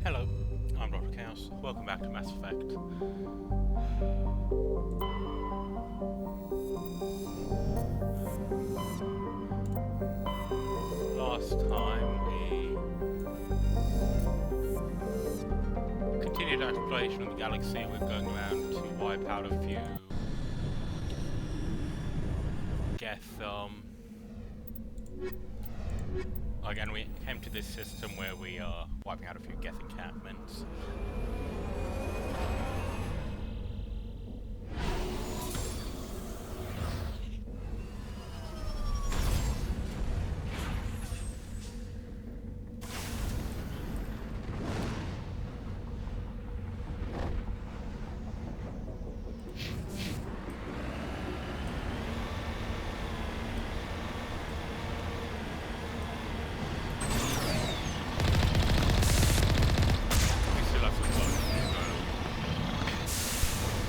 Hello, I'm Dr. Chaos. Welcome back to Mass Effect. Last time we continued our exploration of the galaxy. We're going around to wipe out a few Geth, again, we came to this system where we are wiping out a few Geth encampments.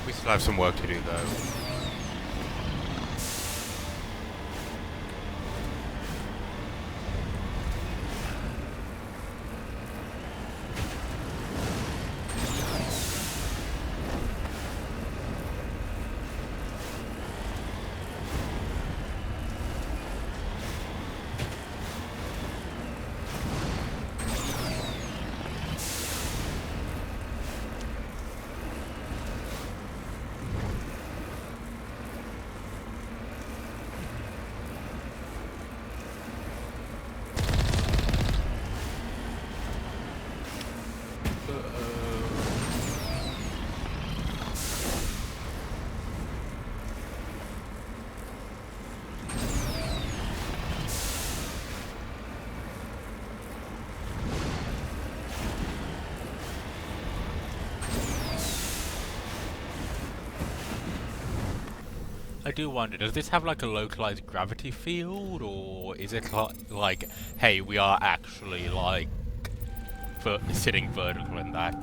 We still have some work to do though. I do wonder, does this have like a localized gravity field, or is it like, hey, we are actually like sitting vertical in that?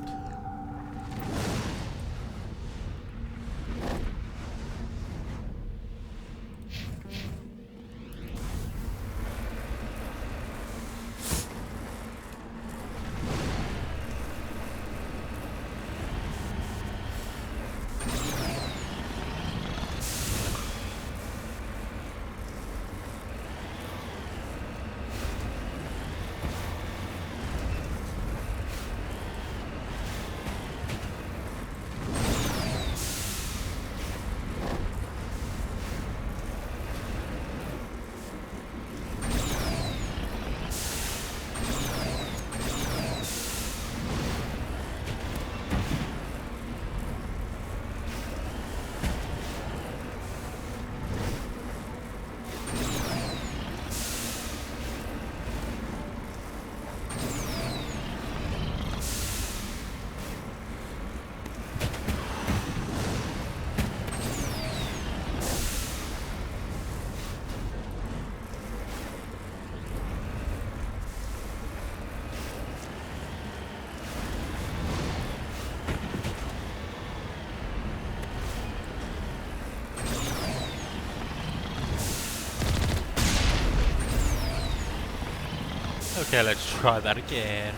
Okay, let's try that again.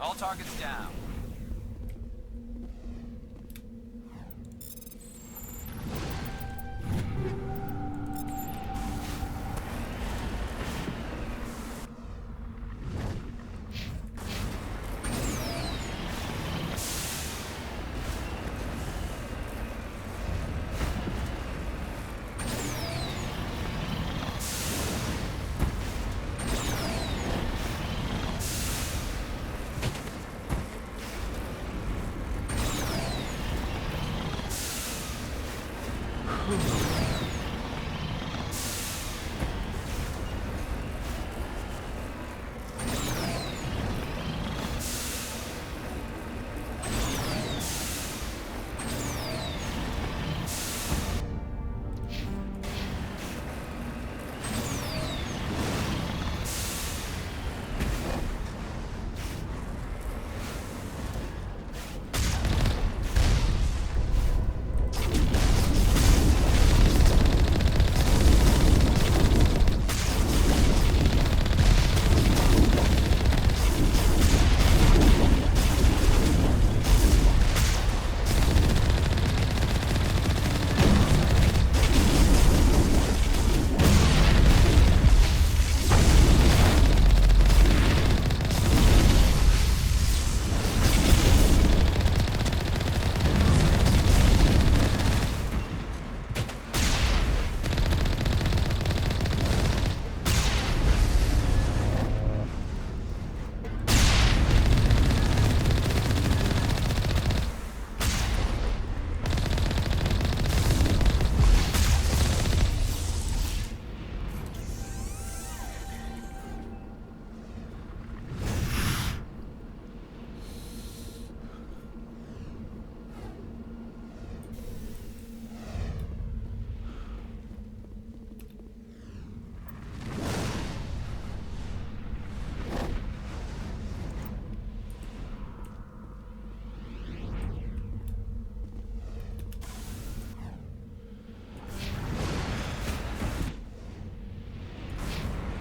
All targets down.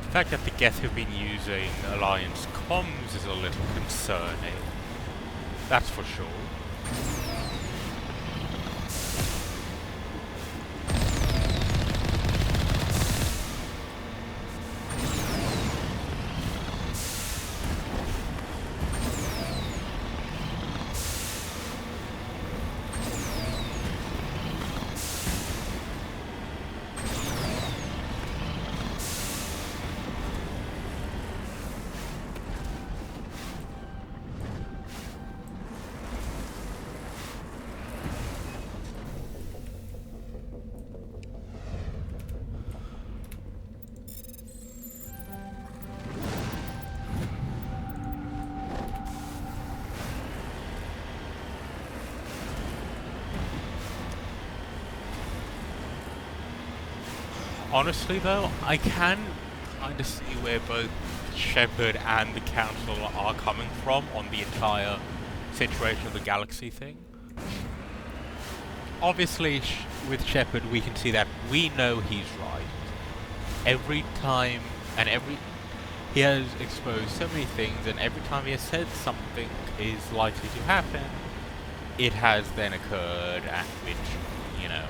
The fact that the Geth have been using Alliance comms is a little concerning. That's for sure. Honestly though, I can kind of see where both Shepard and the Council are coming from on the entire situation of the galaxy thing. Obviously, with Shepard we can see that we know he's right. Every time, he has exposed so many things, and every time he has said something is likely to happen, it has then occurred, at which, you know,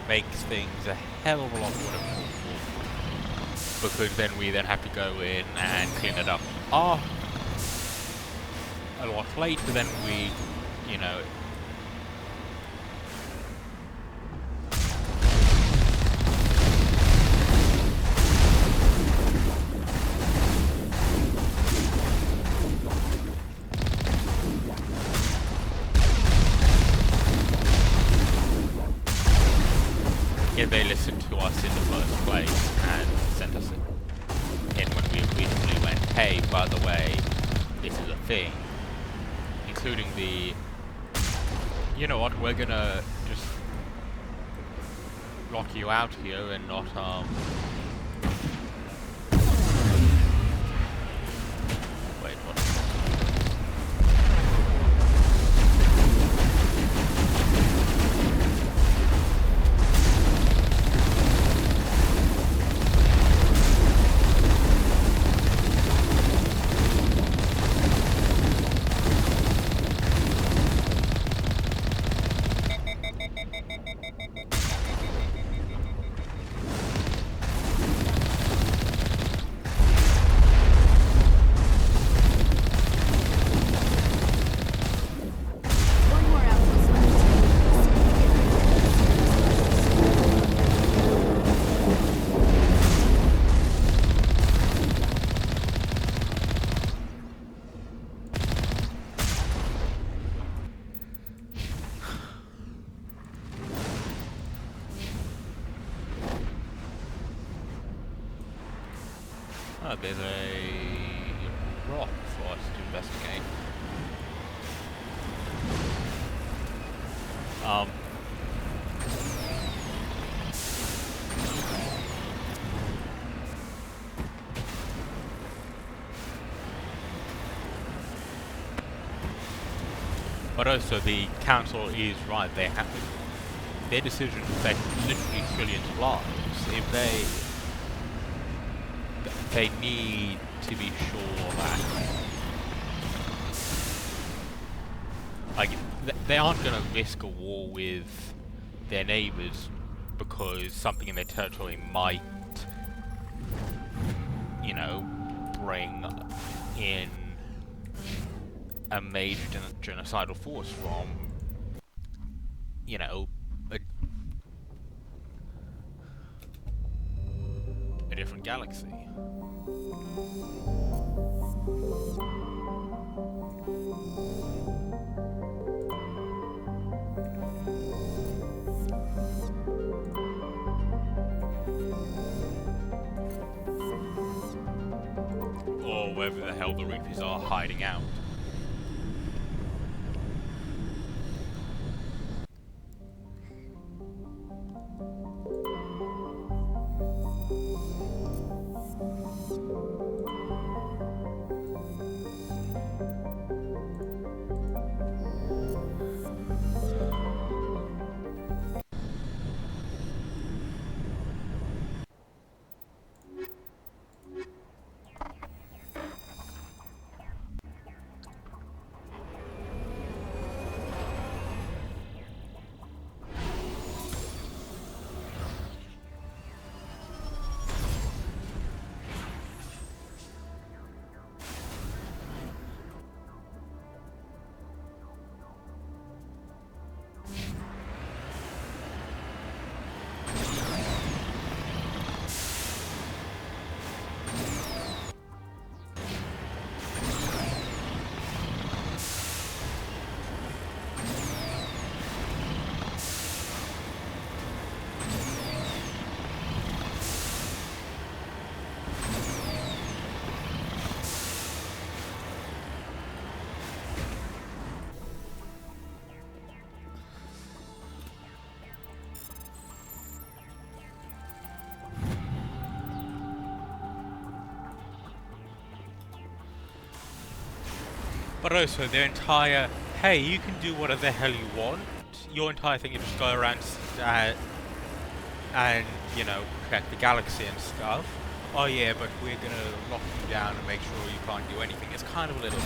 makes things a hell of a lot more difficult, because then we have to go in and clean it up a lot later than we, you know. If they listened to us in the first place and sent us in when we originally went, hey, by the way, this is a thing, including the, you know what, we're gonna just lock you out here and not, wait, what? Oh, there's a rock for us to investigate. But also the council is right. They have their decision affects literally trillions of lives. If they need to be sure that like they aren't going to risk a war with their neighbors because something in their territory might, you know, bring in a major genocidal force from, you know, a different galaxy. Or wherever the hell the Reapers are hiding out. But also their entire, hey, you can do whatever the hell you want. Your entire thing is just go around and, you know, protect the galaxy and stuff. Oh yeah, but we're gonna lock you down and make sure you can't do anything. It's kind of a little...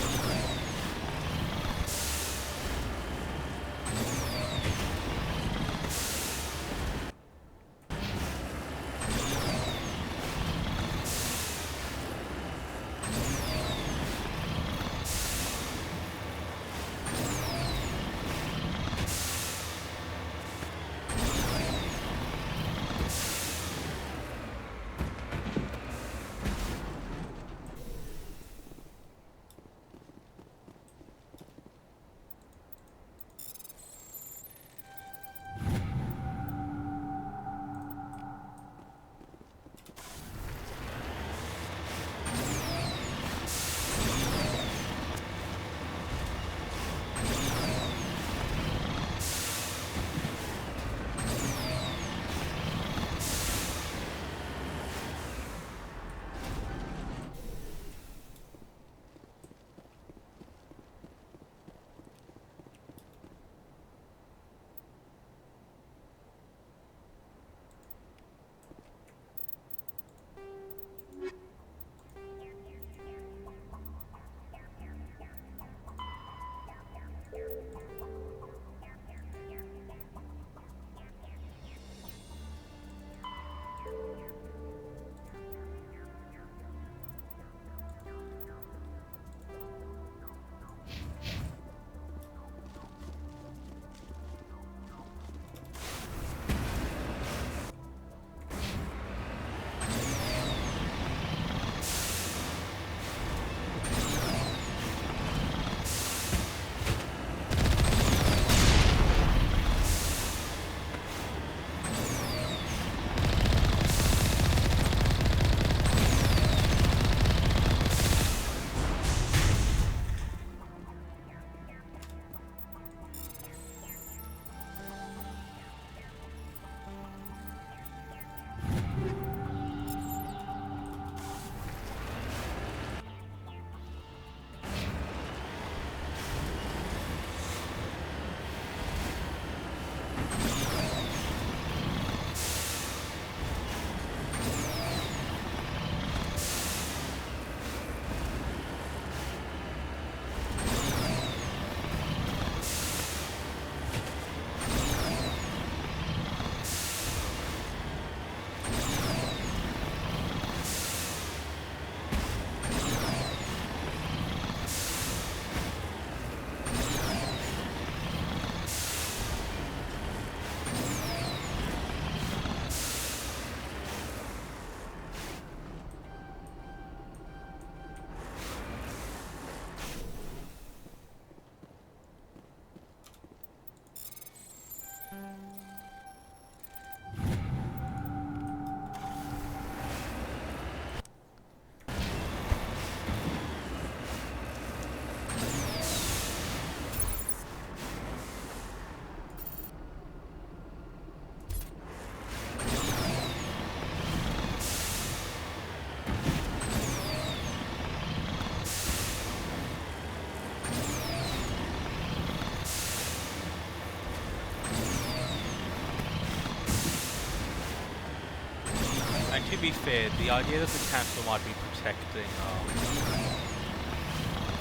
to be fair, the idea that the council might be protecting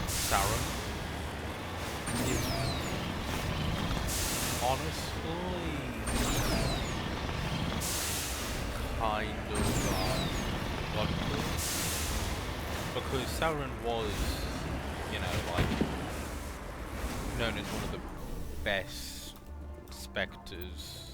Sauron is honestly kind of logical, because Sauron was, you know, like, known as one of the best specters.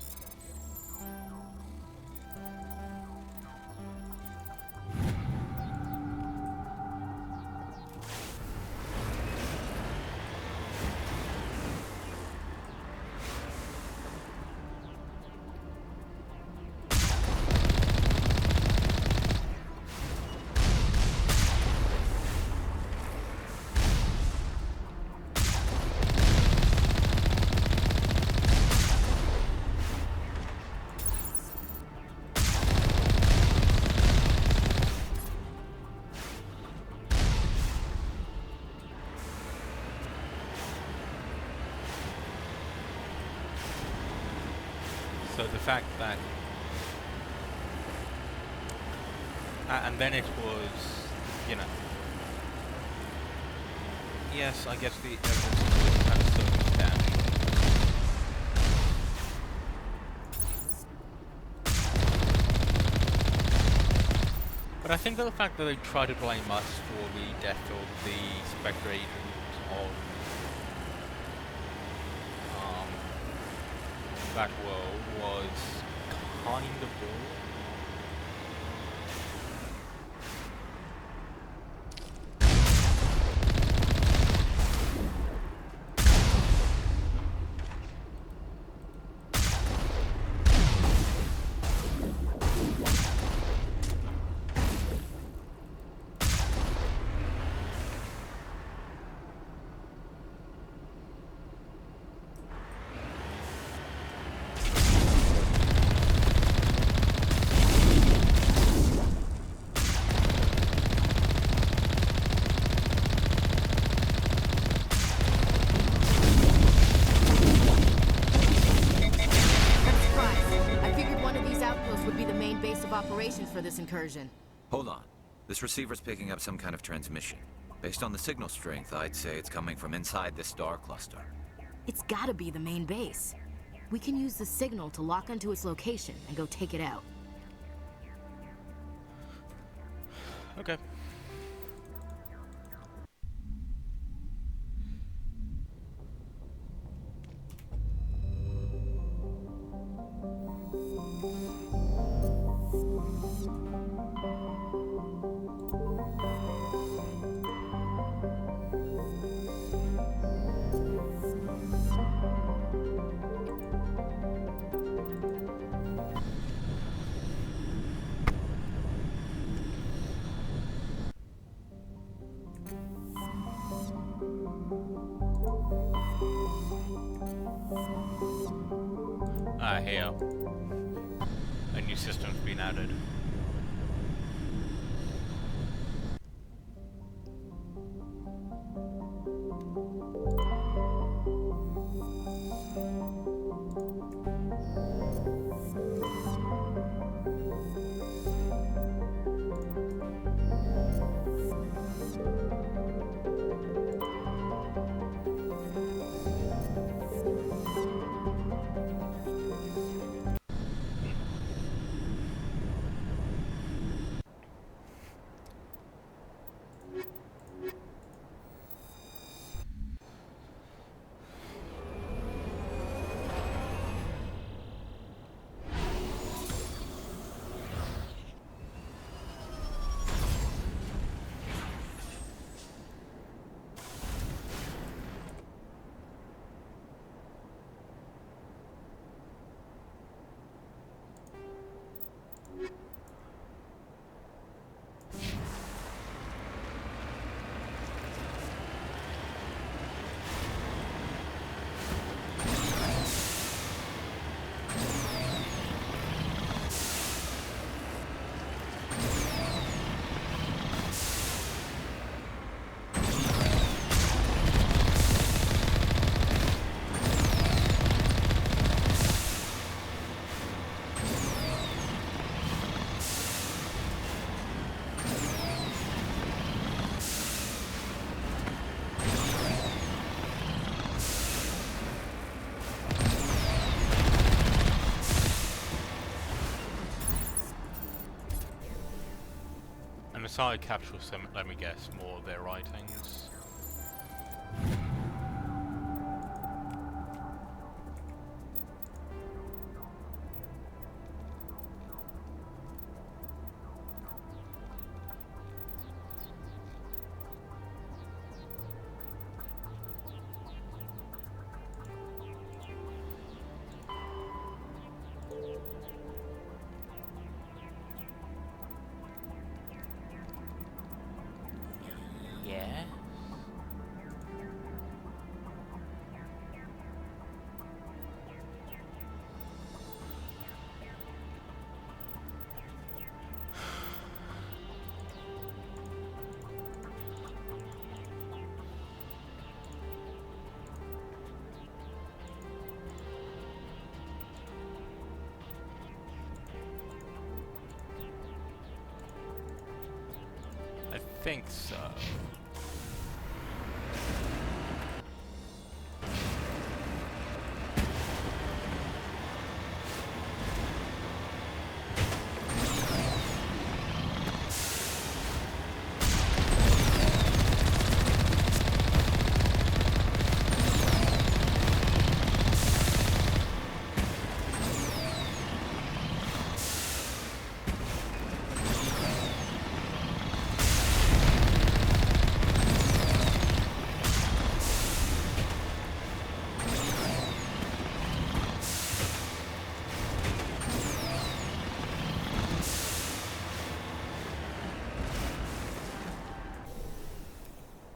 So the fact that, and then it was, you know, yes, I guess the evidence was kind of circumstantial. But I think that the fact that they try to blame us for the death of the Spectre agent of that world was kind of bull. Operations for this incursion. Hold on. This receiver's picking up some kind of transmission. Based on the signal strength, I'd say it's coming from inside this star cluster. It's gotta be the main base. We can use the signal to lock onto its location and go take it out. Okay. Here. A new system's been added. side capture some, let me guess, more of their writings. Yeah. I think so.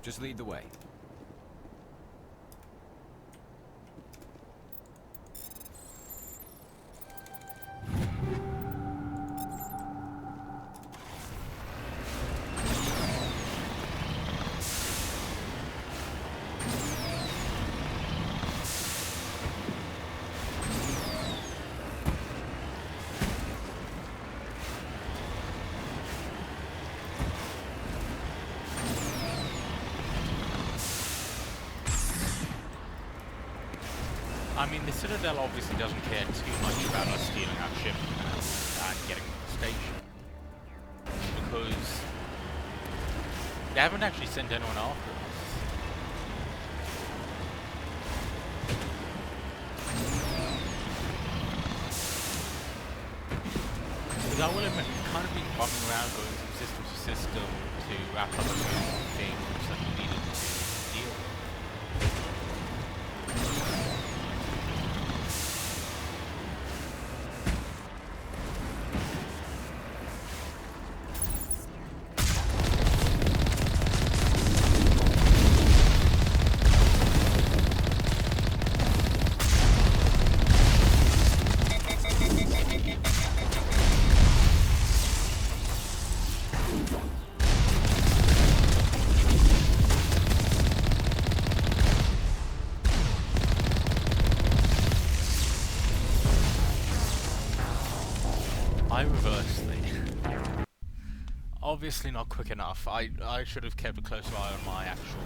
Just lead the way. I mean, the Citadel obviously doesn't care too much about us stealing our ship and getting to the station. Because they haven't actually sent anyone after us. Because I will admit, we've kind of been bumming around going from system to system to wrap up a few things that we needed to deal with. I reversed the... Obviously not quick enough. I should have kept a close eye on my actual...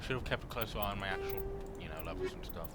should have kept a close eye on my actual, you know, levels and stuff.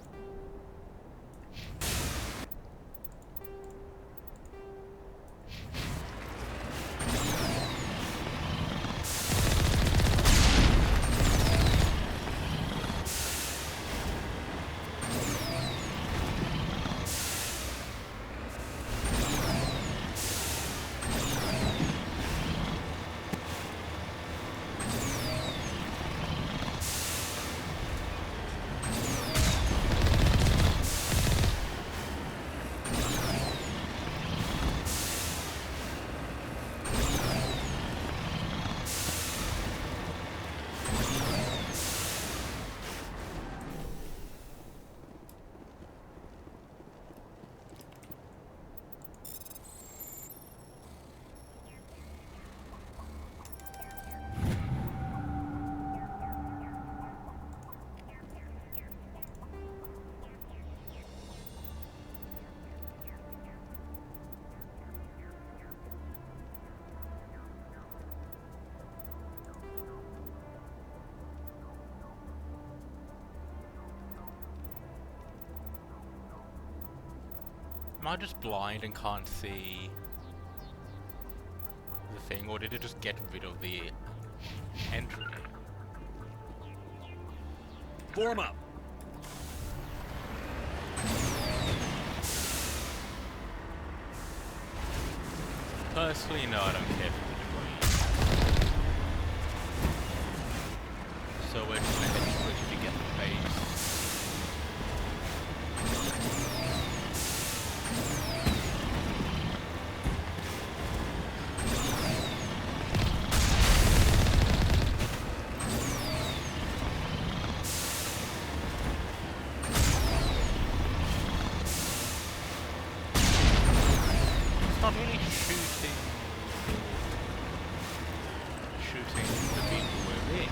I just blind and can't see the thing, or did it just get rid of the entry? Form up. Personally, no, I don't care for the debris. So we're just gonna head straight to get the base. It's not really shooting the people we're in.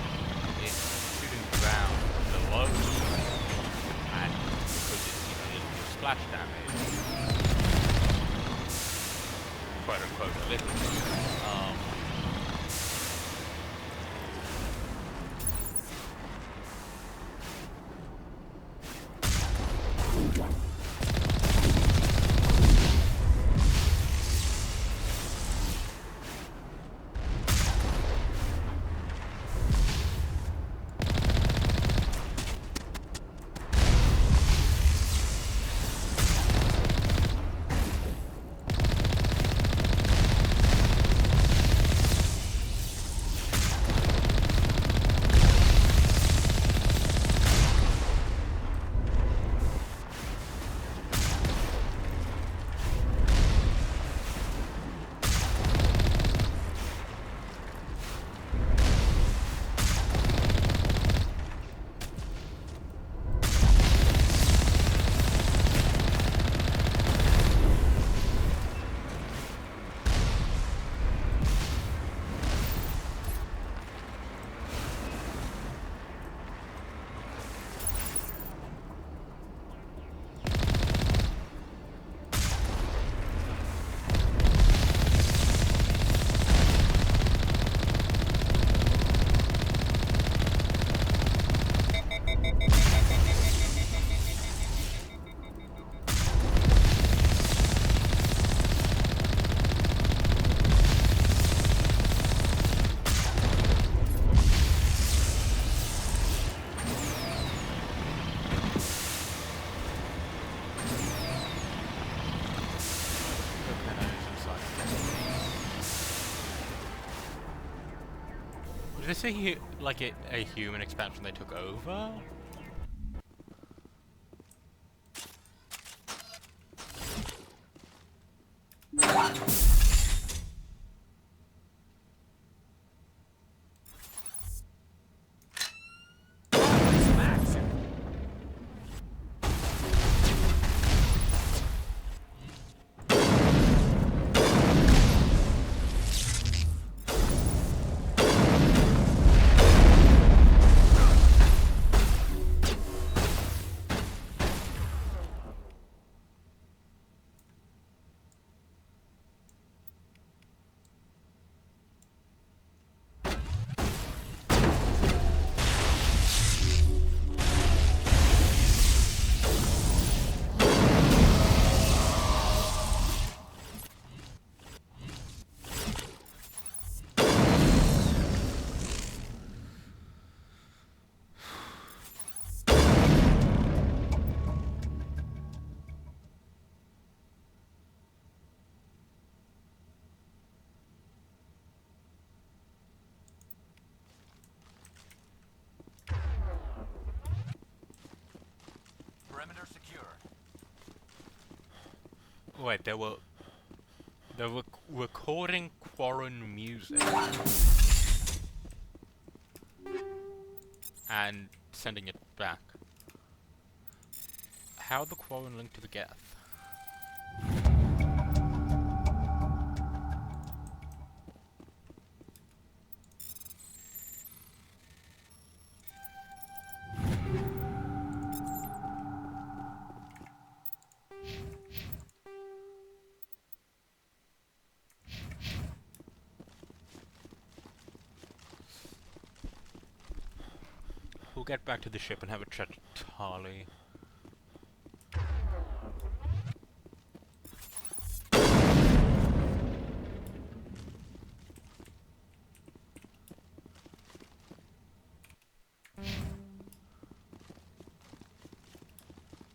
It's shooting ground below, and because it's, you know, little splash damage, quote unquote, literally. Did I say like a human expansion they took over? Perimeter secure. Wait, they were recording Quarren music and sending it back. How'd the Quarren link to the Geth? We'll get back to the ship and have a chat to Tali.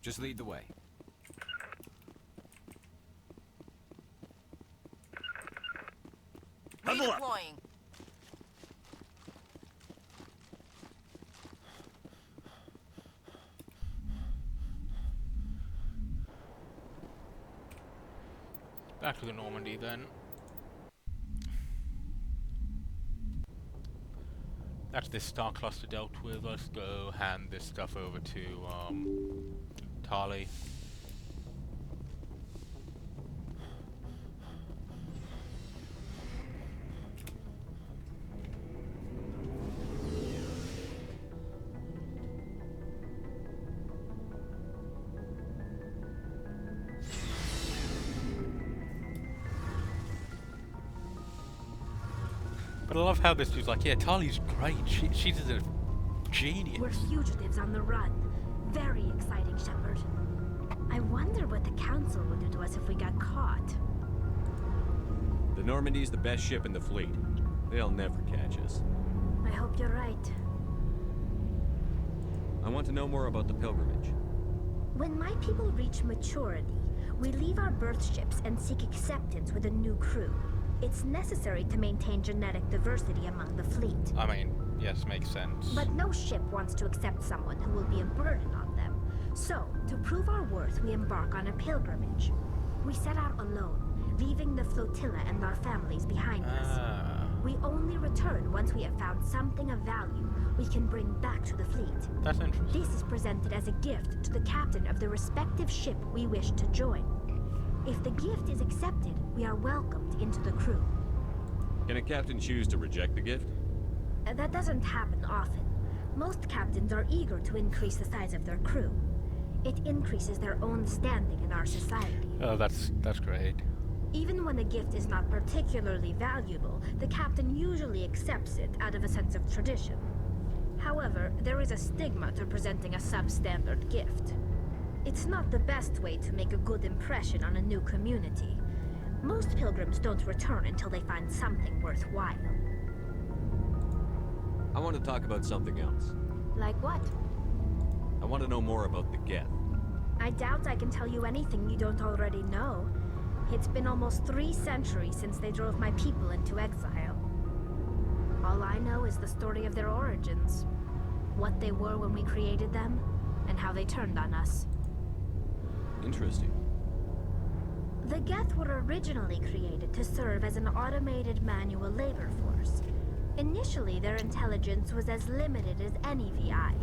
Just lead the way. Redeploying. Back to the Normandy then. That's this star cluster dealt with. Let's go hand this stuff over to Tali. But I love how this dude's like, yeah, Tali's great. She's a genius. We're fugitives on the run. Very exciting, Shepard. I wonder what the Council would do to us if we got caught. The Normandy's the best ship in the fleet. They'll never catch us. I hope you're right. I want to know more about the pilgrimage. When my people reach maturity, we leave our birth ships and seek acceptance with a new crew. It's necessary to maintain genetic diversity among the fleet. I mean, yes, makes sense. But no ship wants to accept someone who will be a burden on them. So, to prove our worth, we embark on a pilgrimage. We set out alone, leaving the flotilla and our families behind us. We only return once we have found something of value we can bring back to the fleet. That's interesting. This is presented as a gift to the captain of the respective ship we wish to join. If the gift is accepted, we are welcomed into the crew. Can a captain choose to reject the gift? That doesn't happen often. Most captains are eager to increase the size of their crew. It increases their own standing in our society. Oh, that's great. Even when a gift is not particularly valuable, the captain usually accepts it out of a sense of tradition. However, there is a stigma to presenting a substandard gift. It's not the best way to make a good impression on a new community. Most pilgrims don't return until they find something worthwhile. I want to talk about something else. Like what? I want to know more about the Geth. I doubt I can tell you anything you don't already know. It's been almost 3 centuries since they drove my people into exile. All I know is the story of their origins. What they were when we created them, and how they turned on us. Interesting. The Geth were originally created to serve as an automated manual labor force. Initially, their intelligence was as limited as any VI.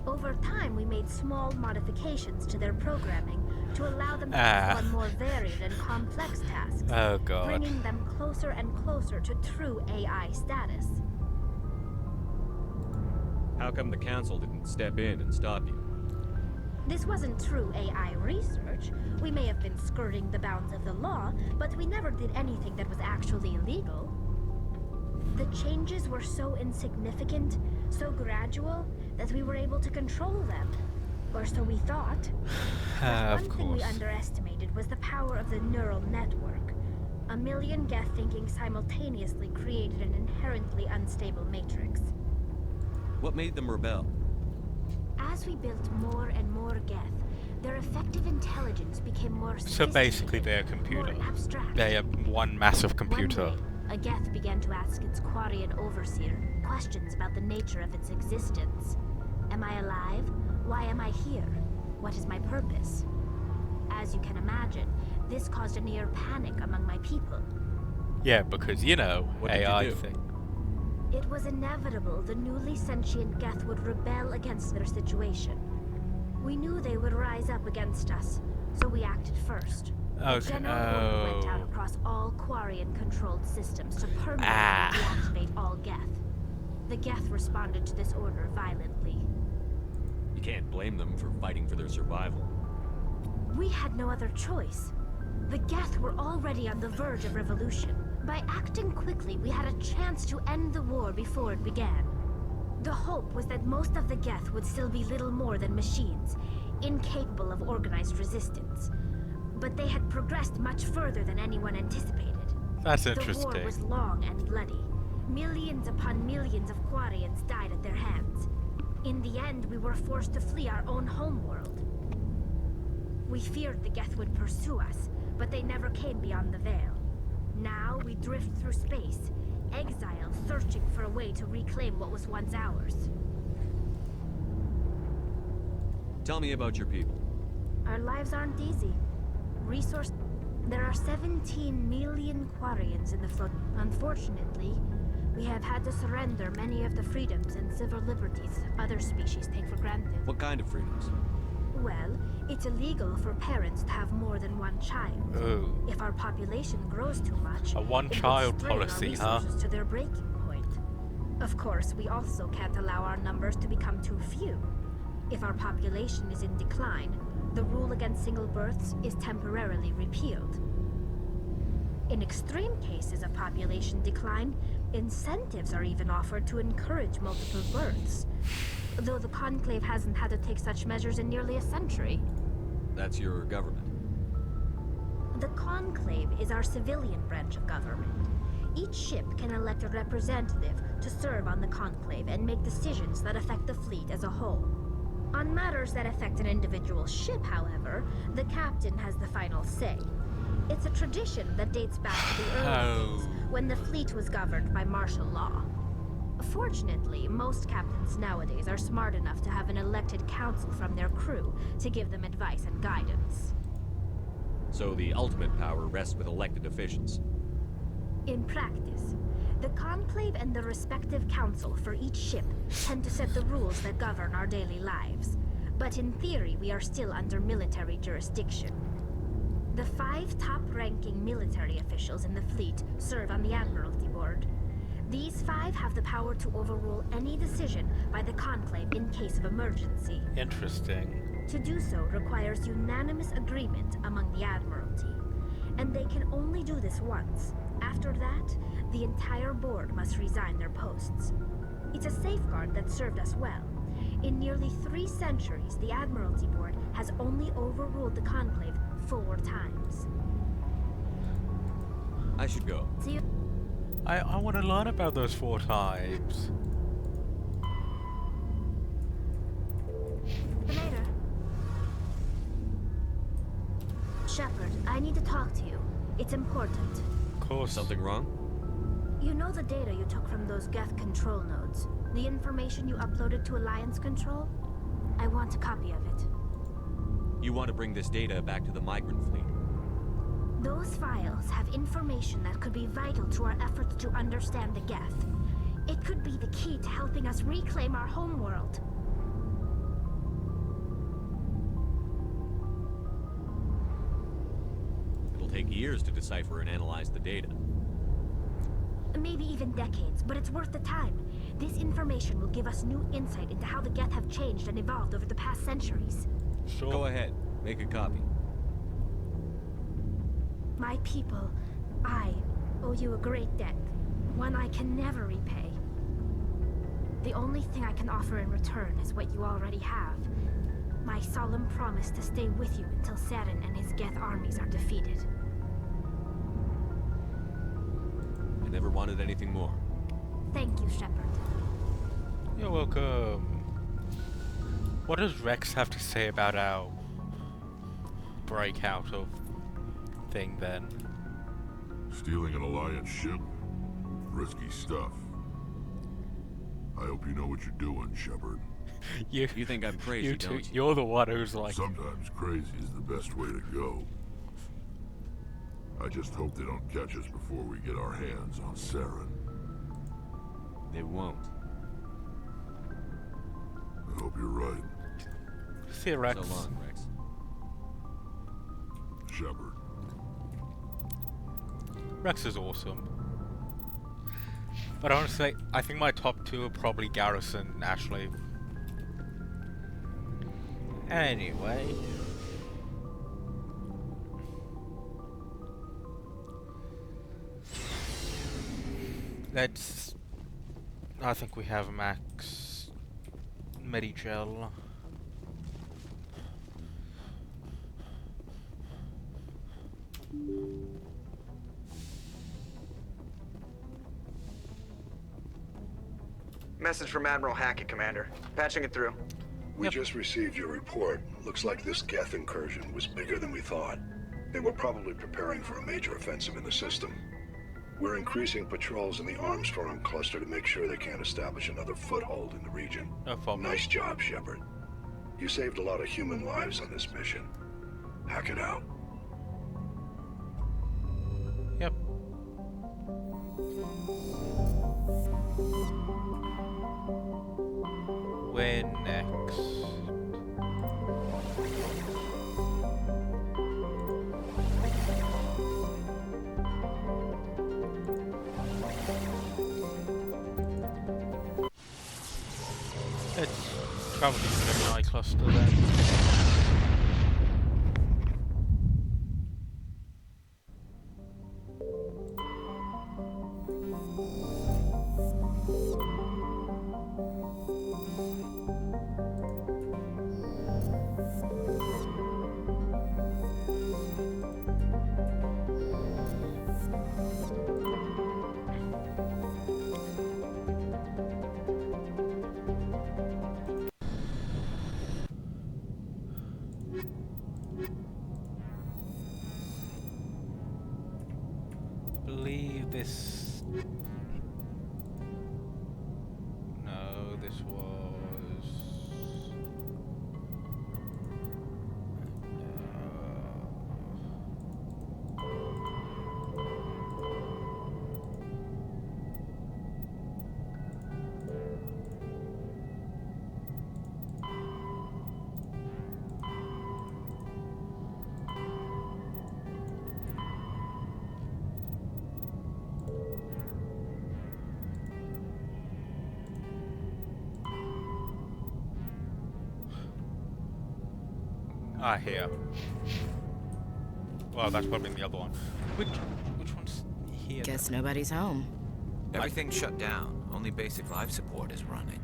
Over time, we made small modifications to their programming to allow them to perform more varied and complex tasks, Oh god. bringing them closer and closer to true AI status. How come the Council didn't step in and stop you? This wasn't true AI research. We may have been skirting the bounds of the law, but we never did anything that was actually illegal. The changes were so insignificant, so gradual, that we were able to control them. Or so we thought. But one thing we underestimated was the power of the neural network. 1 million Geth thinking simultaneously created an inherently unstable matrix. What made them rebel? As we built more and more Geth, their effective intelligence became more So basically sophisticated, they're a computer. more abstract. They are one massive computer. One day, a Geth began to ask its Quarian overseer questions about the nature of its existence. Am I alive? Why am I here? What is my purpose? As you can imagine, this caused a near panic among my people. Yeah, because, you know, What did you AI do? thing. It was inevitable the newly sentient Geth would rebel against their situation. We knew they would rise up against us, so we acted first. A Okay. general order went out Oh. across all Quarian-controlled systems to permanently deactivate all Geth. The Geth responded to this order violently. You can't blame them for fighting for their survival. We had no other choice. The Geth were already on the verge of revolution. By acting quickly, we had a chance to end the war before it began. The hope was that most of the Geth would still be little more than machines, incapable of organized resistance. But they had progressed much further than anyone anticipated. That's The war interesting. was long and bloody. Millions upon millions of Quarians died at their hands. In the end, we were forced to flee our own homeworld. We feared the Geth would pursue us, but they never came beyond the Veil. Now we drift through space, exile searching for a way to reclaim what was once ours. Tell me about your people. Our lives aren't easy. There are 17 million Quarians in the float. Unfortunately, we have had to surrender many of the freedoms and civil liberties other species take for granted. What kind of freedoms? Well, it's illegal for parents to have more than one child. Oh. If our population grows too much, A one-child policy, our huh? resources to their breaking point. Of course, we also can't allow our numbers to become too few. If our population is in decline, the rule against single births is temporarily repealed. In extreme cases of population decline, incentives are even offered to encourage multiple births. Though the Conclave hasn't had to take such measures in nearly a century. That's your government. The Conclave is our civilian branch of government. Each ship can elect a representative to serve on the Conclave and make decisions that affect the fleet as a whole. On matters that affect an individual ship, however, the captain has the final say. It's a tradition that dates back to the early days, when the fleet was governed by martial law. Fortunately, most captains nowadays are smart enough to have an elected council from their crew to give them advice and guidance. So the ultimate power rests with elected officials. In practice, the Conclave and the respective council for each ship tend to set the rules that govern our daily lives. But in theory, we are still under military jurisdiction. The 5 top-ranking military officials in the fleet serve on the Admiralty Board. These 5 have the power to overrule any decision by the Conclave in case of emergency. Interesting. To do so requires unanimous agreement among the Admiralty. And they can only do this once. After that, the entire board must resign their posts. It's a safeguard that served us well. In nearly 3 centuries, the Admiralty Board has only overruled the Conclave 4 times. I should go. See you I want to learn about those 4 times. later. Shepard, I need to talk to you. It's important. Of course. Something wrong? You know the data you took from those Geth control nodes? The information you uploaded to Alliance Control? I want a copy of it. You want to bring this data back to the migrant fleet? Those files have information that could be vital to our efforts to understand the Geth. It could be the key to helping us reclaim our homeworld. It'll take years to decipher and analyze the data. Maybe even decades, but it's worth the time. This information will give us new insight into how the Geth have changed and evolved over the past centuries. Sure. Go ahead. Make a copy. My people, I owe you a great debt, one I can never repay. The only thing I can offer in return is what you already have. My solemn promise to stay with you until Saturn and his Geth armies are defeated. I never wanted anything more. Thank you, Shepard. You're welcome. What does Rex have to say about our breakout of thing then? Stealing an Alliance ship? Risky stuff. I hope you know what you're doing, Shepard. You You think I'm crazy, you two, don't you? you're the one who's like, Sometimes crazy is the best way to go. I just hope they don't catch us before we get our hands on Saren. They won't. I hope you're right, see you, Rex. So long, Rex. Shepard. Rex is awesome. But honestly, I think my top 2 are probably Garrison and Ashley. Anyway. I think we have max Medigel. Message from Admiral Hackett, Commander. Patching it through. We just received your report. Looks like this Geth incursion was bigger than we thought. They were probably preparing for a major offensive in the system. We're increasing patrols in the Armstrong cluster to make sure they can't establish another foothold in the region. No problem. Nice job, Shepard. You saved a lot of human lives on this mission. Hack it out. Yep. Where next? Let's travel to the Gemini cluster then. Believe this. No, this was. Here. Well, that's probably the other one. Which one's here? Guess nobody's home. Everything's shut down. Only basic life support is running.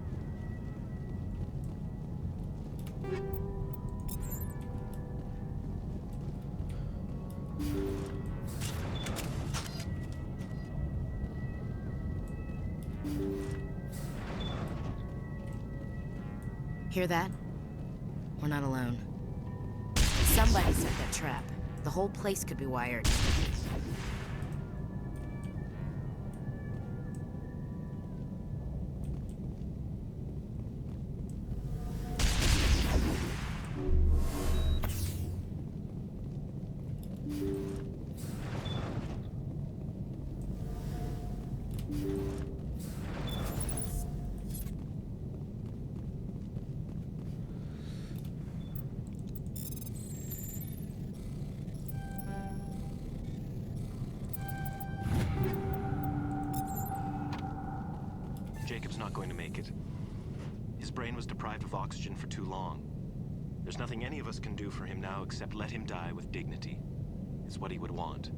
Hear that? We're not alone. Somebody set that trap. The whole place could be wired. Jacob's not going to make it. His brain was deprived of oxygen for too long. There's nothing any of us can do for him now except let him die with dignity. It's what he would want.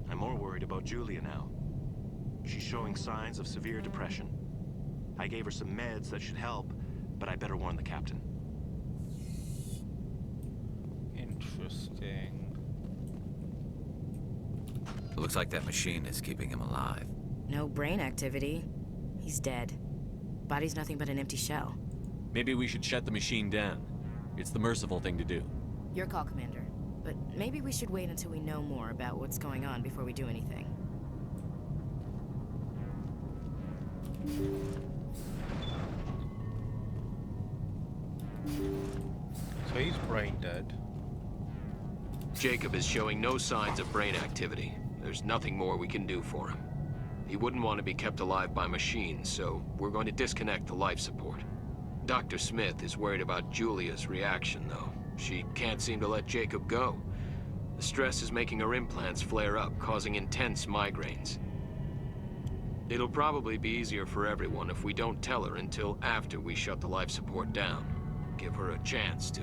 I'm more worried about Julia now. She's showing signs of severe depression. I gave her some meds that should help, but I better warn the captain. Interesting. Looks like that machine is keeping him alive. No brain activity. He's dead. Body's nothing but an empty shell. Maybe we should shut the machine down. It's the merciful thing to do. Your call, Commander. But maybe we should wait until we know more about what's going on before we do anything. So he's brain dead. Jacob is showing no signs of brain activity. There's nothing more we can do for him. He wouldn't want to be kept alive by machines, so we're going to disconnect the life support. Dr. Smith is worried about Julia's reaction, though. She can't seem to let Jacob go. The stress is making her implants flare up, causing intense migraines. It'll probably be easier for everyone if we don't tell her until after we shut the life support down. Give her a chance to...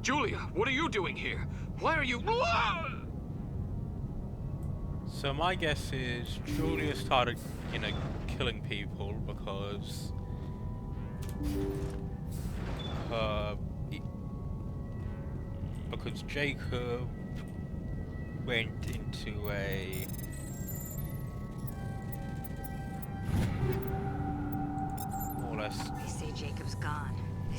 Julia, what are you doing here? Why are you... So my guess is Julia started, killing people because Jacob went into a more or less. They say Jacob's gone.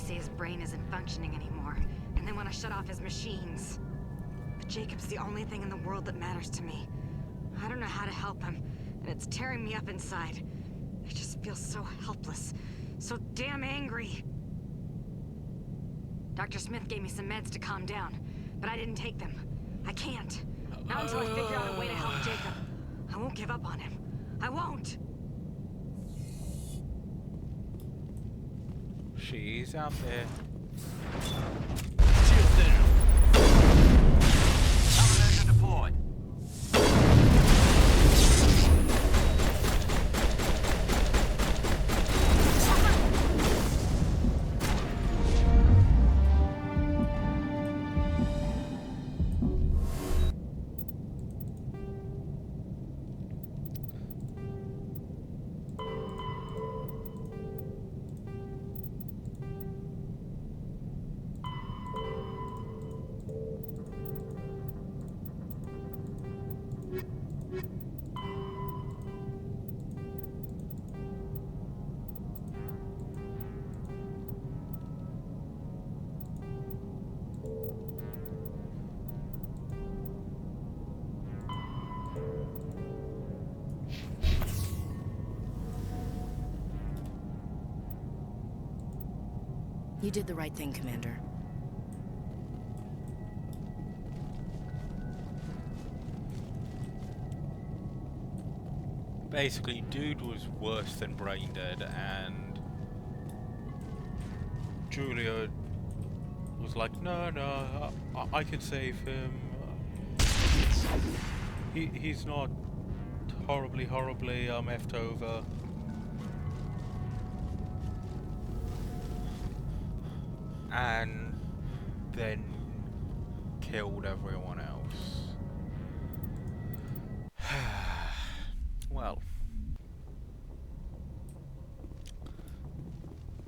say his brain isn't functioning anymore, and they want to shut off his machines. But Jacob's the only thing in the world that matters to me. I don't know how to help him, and it's tearing me up inside. I just feel so helpless, so damn angry. Dr. Smith gave me some meds to calm down, but I didn't take them. I can't. Not until I figure out a way to help Jacob. I won't give up on him. I won't! She's out there. Shield down. Countermeasure deployed. You did the right thing, Commander. Basically, dude was worse than brain dead, and Julia was like, no, I can save him. He's not horribly effed over. And then killed everyone else. Well,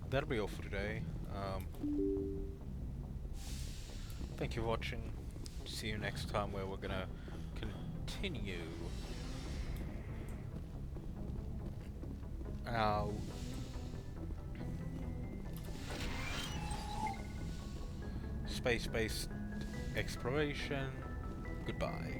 that'll be all for today. Thank you for watching. See you next time, where we're gonna continue our space-based exploration. Goodbye.